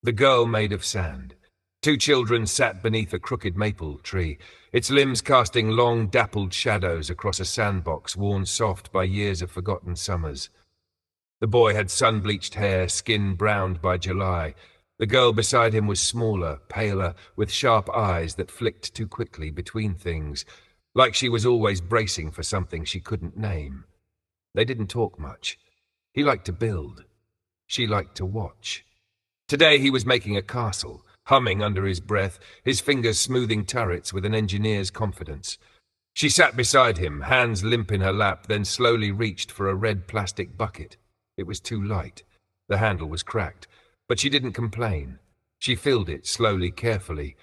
The girl made of sand. Two children sat beneath a crooked maple tree, its limbs casting long, dappled shadows across a sandbox worn soft by years of forgotten summers. The boy had sun-bleached hair, skin browned by July. The girl beside him was smaller, paler, with sharp eyes that flicked too quickly between things, like she was always bracing for something she couldn't name. They didn't talk much. He liked to build. She liked to watch. Today he was making a castle, humming under his breath, his fingers smoothing turrets with an engineer's confidence. She sat beside him, hands limp in her lap, then slowly reached for a red plastic bucket. It was too light. The handle was cracked, but she didn't complain. She filled it slowly, carefully,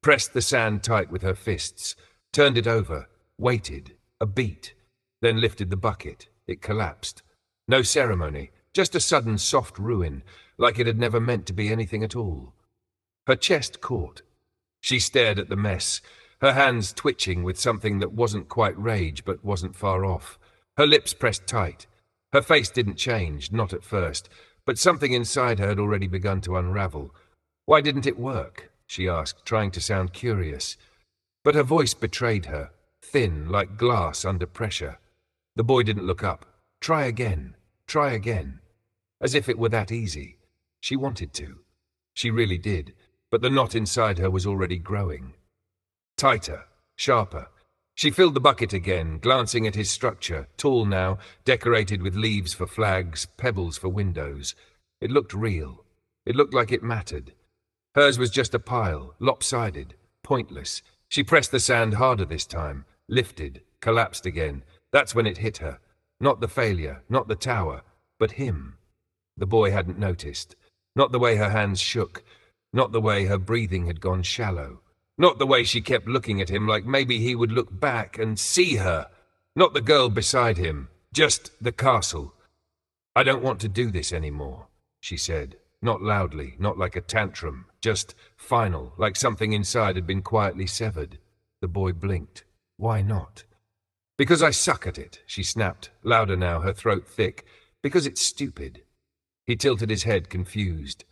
pressed the sand tight with her fists, turned it over, waited, a beat, then lifted the bucket. It collapsed. No ceremony, just a sudden soft ruin, like it had never meant to be anything at all. Her chest caught. She stared at the mess, her hands twitching with something that wasn't quite rage but wasn't far off. Her lips pressed tight. Her face didn't change, not at first, but something inside her had already begun to unravel. Why didn't it work? She asked, trying to sound curious. But her voice betrayed her, thin, like glass under pressure. The boy didn't look up. Try again. Try again. As if it were that easy. She wanted to. She really did, but the knot inside her was already growing. Tighter, sharper. She filled the bucket again, glancing at his structure, tall now, decorated with leaves for flags, pebbles for windows. It looked real. It looked like it mattered. Hers was just a pile, lopsided, pointless. She pressed the sand harder this time, lifted, collapsed again. That's when it hit her. Not the failure, not the tower, but him. The boy hadn't noticed. Not the way her hands shook. Not the way her breathing had gone shallow. Not the way she kept looking at him like maybe he would look back and see her. Not the girl beside him. Just the castle. I don't want to do this anymore, she said. Not loudly, not like a tantrum. Just final, like something inside had been quietly severed. The boy blinked. Why not? Because I suck at it, she snapped, louder now, her throat thick. Because it's stupid. He tilted his head, confused.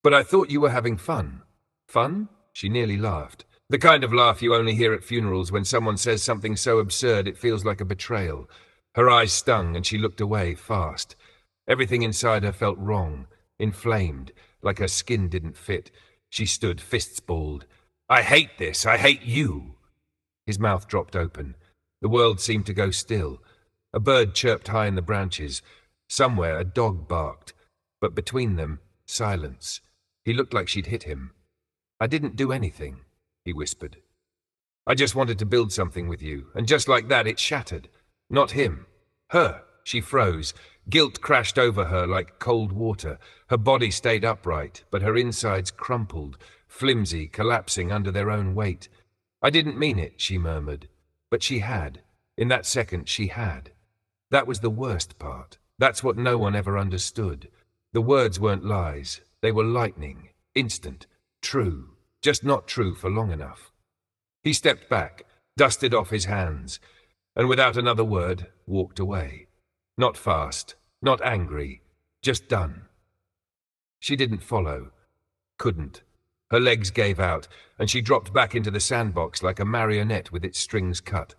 But I thought you were having fun. Fun? She nearly laughed. The kind of laugh you only hear at funerals when someone says something so absurd it feels like a betrayal. Her eyes stung and she looked away, fast. Everything inside her felt wrong, inflamed, like her skin didn't fit. She stood, fists balled. I hate this. I hate you. His mouth dropped open. The world seemed to go still. A bird chirped high in the branches. Somewhere a dog barked. But between them, silence. He looked like she'd hit him. I didn't do anything, he whispered. I just wanted to build something with you, and just like that it shattered. Not him. Her. She froze. Guilt crashed over her like cold water. Her body stayed upright, but her insides crumpled, flimsy, collapsing under their own weight. I didn't mean it, she murmured. But she had. In that second, she had. That was the worst part. That's what no one ever understood. The words weren't lies. They were lightning, instant, true, just not true for long enough. He stepped back, dusted off his hands, and without another word, walked away. Not fast, not angry, just done. She didn't follow. Couldn't. Her legs gave out, and she dropped back into the sandbox like a marionette with its strings cut.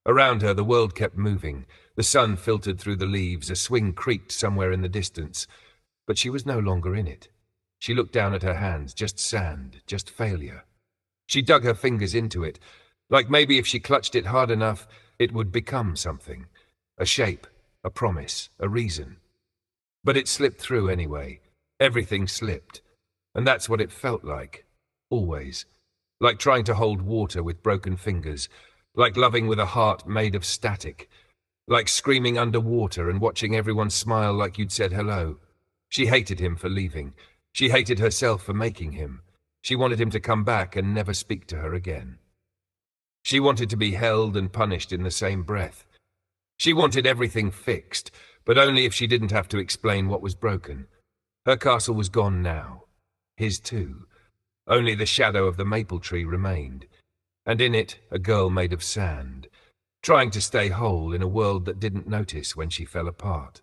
Around her, the world kept moving. The sun filtered through the leaves, a swing creaked somewhere in the distance. But she was no longer in it. She looked down at her hands, just sand, just failure. She dug her fingers into it, like maybe if she clutched it hard enough, it would become something. A shape, a promise, a reason. But it slipped through anyway. Everything slipped. And that's what it felt like. Always. Like trying to hold water with broken fingers. Like loving with a heart made of static. Like screaming underwater and watching everyone smile like you'd said hello. She hated him for leaving. She hated herself for making him. She wanted him to come back and never speak to her again. She wanted to be held and punished in the same breath. She wanted everything fixed, but only if she didn't have to explain what was broken. Her castle was gone now. His too. Only the shadow of the maple tree remained, and in it a girl made of sand, trying to stay whole in a world that didn't notice when she fell apart.